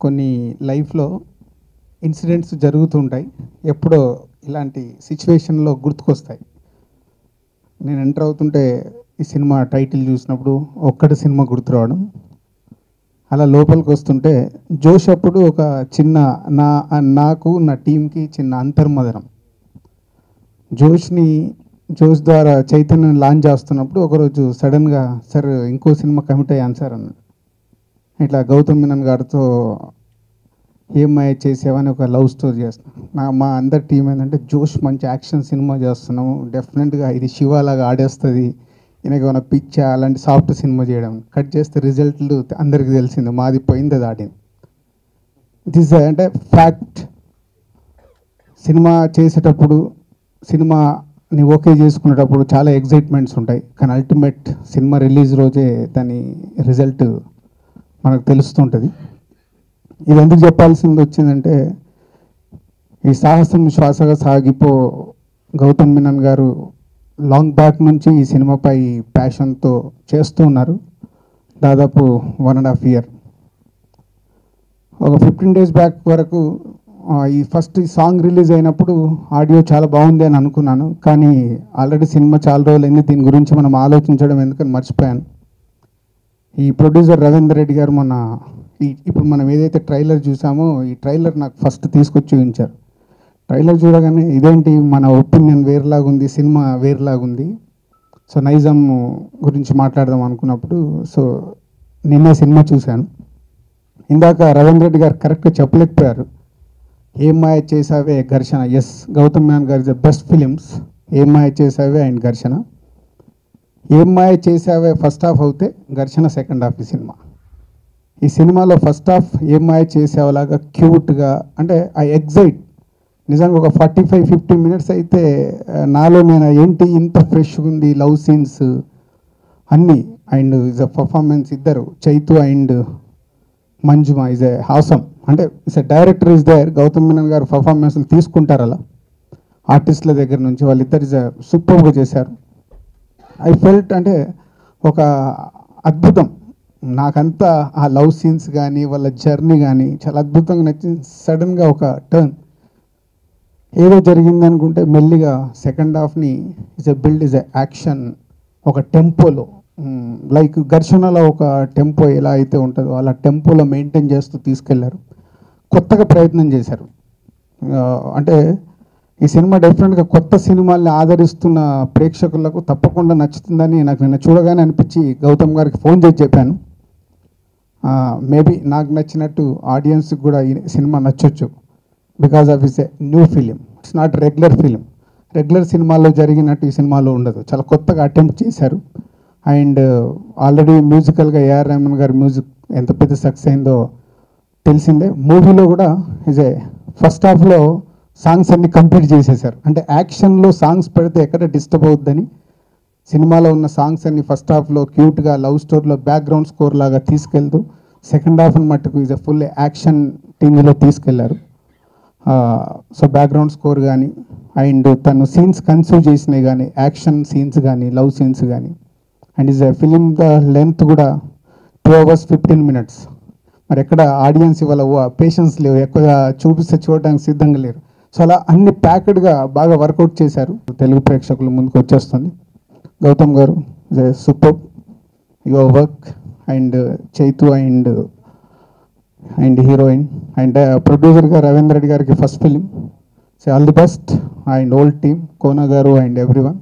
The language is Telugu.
కొన్ని లైఫ్లో ఇన్సిడెంట్స్ జరుగుతుంటాయి. ఎప్పుడో ఇలాంటి సిచ్యువేషన్లో గుర్తుకొస్తాయి. నేను ఎంటర్ అవుతుంటే ఈ సినిమా టైటిల్ చూసినప్పుడు ఒక్కటి సినిమా గుర్తు రావడం, అలా లోపలికి వస్తుంటే జోష్ అప్పుడు ఒక చిన్న నాకు నా టీంకి చిన్న అంతర్మదనం. జోష్ ద్వారా చైతన్యం లాంచ్ చేస్తున్నప్పుడు ఒకరోజు సడన్గా సార్ ఇంకో సినిమా కమిట్ అయ్యాను సార్ అన్నాడు. ఇట్లా గౌతమ్ మీనన్ గారితో ఏమై చేసేవని ఒక లవ్ స్టోరీ చేస్తున్నాం. మా అందరి టీం ఏంటంటే జోష్ మంచి యాక్షన్ సినిమా చేస్తున్నాము, డెఫినెట్గా ఇది శివాలాగా ఆడేస్తుంది, ఈయనకి ఏమైనా పిచ్చా అలాంటి సాఫ్ట్ సినిమా చేయడం. కట్ చేస్తే రిజల్ట్లు అందరికీ తెలిసింది, మాది పోయింది, అది ఆడింది. దిస్ అంటే ఫ్యాక్ట్. సినిమా చేసేటప్పుడు సినిమాని ఓకే చేసుకునేటప్పుడు చాలా ఎగ్జైట్మెంట్స్ ఉంటాయి, కానీ అల్టిమేట్ సినిమా రిలీజ్ రోజే దాని రిజల్ట్ మనకు తెలుస్తుంటుంది. ఇది ఎందుకు చెప్పాల్సింది వచ్చిందంటే, ఈ సాహసం శ్వాసగా సాగిపో గౌతమ్ మీనన్ గారు లాంగ్ బ్యాక్ నుంచి ఈ సినిమాపై ప్యాషన్తో చేస్తూ ఉన్నారు. దాదాపు 1.5 years. ఒక 15 days బ్యాక్ వరకు ఈ ఫస్ట్ సాంగ్ రిలీజ్ అయినప్పుడు ఆడియో చాలా బాగుంది అని అనుకున్నాను, కానీ ఆల్రెడీ సినిమా చాలా రోజులైంది, దీని గురించి మనం ఆలోచించడం ఎందుకని మర్చిపోయాను. ఈ ప్రొడ్యూసర్ రవీందర్ రెడ్డి గారు మొన్న ఇప్పుడు మనం ఏదైతే ట్రైలర్ చూసామో ఈ ట్రైలర్ నాకు ఫస్ట్ తీసుకొచ్చి చూపించారు. ట్రైలర్ చూడగానే ఇదేంటి మన ఒపీనియన్ వేరేలాగుంది, సినిమా వేరేలాగుంది, సో నైజాం గురించి మాట్లాడదాం అనుకున్నప్పుడు సో నిన్నే సినిమా చూశాను. ఇందాక రవీందర్ రెడ్డి గారు కరెక్ట్గా చెప్పలేకపోయారు. ఏం మాయ చేసావే ఘర్షణ, ఎస్ గౌతమ్ మీనన్ గారి ద బెస్ట్ ఫిలిమ్స్. ఏం మాయ చేసావే అండ్ ఘర్షణ. ఏం మాయ చేసావే ఫస్ట్ హాఫ్ అవుతే ఘర్షణ సెకండ్ హాఫ్. ఈ సినిమాలో ఫస్ట్ హాఫ్ ఏం మాయ చేసేలాగా క్యూట్గా, అంటే ఐ ఎగ్జైట్ నిజంగా ఒక 45-50 minutes అయితే నాలో నేను ఏంటి ఇంత ఫ్రెష్గా ఉంది, లవ్ సీన్స్ అన్నీ, అండ్ ఇస్ అ పర్ఫార్మెన్స్ ఇద్దరు చైతు అండ్ మంజుమా ఇస్ ఏ హాసమ్. అంటే is a director is there, Gautham Menon garu పర్ఫార్మెన్స్లు తీసుకుంటారు అలా ఆర్టిస్టుల దగ్గర నుంచి, వాళ్ళిద్దరు ఇస్ సూపర్గా చేశారు. ఐ ఫెల్ట్ అంటే ఒక అద్భుతం. నాకంతా ఆ లవ్ సీన్స్ కానీ వాళ్ళ జర్నీ కానీ చాలా అద్భుతంగా నచ్చింది. సడన్గా ఒక టర్న్ ఏదో జరిగింది అనుకుంటే మెల్లిగా సెకండ్ హాఫ్ని is a build is a action ఒక టెంపోలో, లైక్ ఘర్షణలో ఒక టెంపో ఎలా అయితే ఉంటుందో అలా టెంపోలో మెయింటైన్ చేస్తూ తీసుకెళ్లారు. కొత్తగా ప్రయత్నం చేశారు. అంటే ఈ సినిమా డెఫినెట్గా కొత్త సినిమాల్ని ఆదరిస్తున్న ప్రేక్షకులకు తప్పకుండా నచ్చుతుందని నాకు నిన్న చూడగానే అనిపించి గౌతమ్ గారికి ఫోన్ చేసి చెప్పాను. మేబీ నాకు నచ్చినట్టు ఆడియన్స్కి కూడా ఈ సినిమా నచ్చొచ్చు, because of is a new film. It's not regular film. Regular సినిమాల్లో జరిగినట్టు ఈ సినిమాలో ఉండదు, చాలా కొత్తగా అటెంప్ట్ చేశారు. అండ్ ఆల్రెడీ మ్యూజికల్గా ఏఆర్ రెహమాన్ గారి మ్యూజిక్ ఎంత పెద్ద సక్సెస్ అయిందో తెలిసిందే. మూవీలో కూడా ఇస్ ఏ ఫస్ట్ హాఫ్లో సాంగ్స్ అన్ని కంప్లీట్ చేసేసారు. అంటే యాక్షన్లో సాంగ్స్ పెడితే ఎక్కడ డిస్టర్బ్ అవుద్దని సినిమాలో ఉన్న సాంగ్స్ అన్ని ఫస్ట్ హాఫ్లో క్యూట్గా లవ్ స్టోరీలో బ్యాక్గ్రౌండ్ స్కోర్ లాగా తీసుకెళ్తూ సెకండ్ హాఫ్ మట్టుకు ఇస్ ఎ ఫుల్ యాక్షన్ టీంలో తీసుకెళ్లారు. సో బ్యాక్గ్రౌండ్ స్కోర్ కానీ అండ్ తను సీన్స్ కన్సీవ్ చేసినవి కానీ, యాక్షన్ సీన్స్ కానీ, లవ్ సీన్స్ కానీ, and is a film the length కూడా 2 hours 15 minutes. మరి ఎక్కడ ఆడియన్స్ ఇవాళ పేషెన్స్ లేవు, ఎక్కువగా చూపిస్తే చూడడానికి సిద్ధంగా లేరు. సో అలా అన్ని ప్యాకెడ్గా బాగా వర్కౌట్ చేశారు. తెలుగు ప్రేక్షకుల ముందుకు వచ్చేస్తుంది. Gautham garu super your work, and Chaitu and heroine and ప్రొడ్యూసర్గా రవీంద్ర రెడ్డి గారికి first film. So all the best and old team, Kona garu and everyone.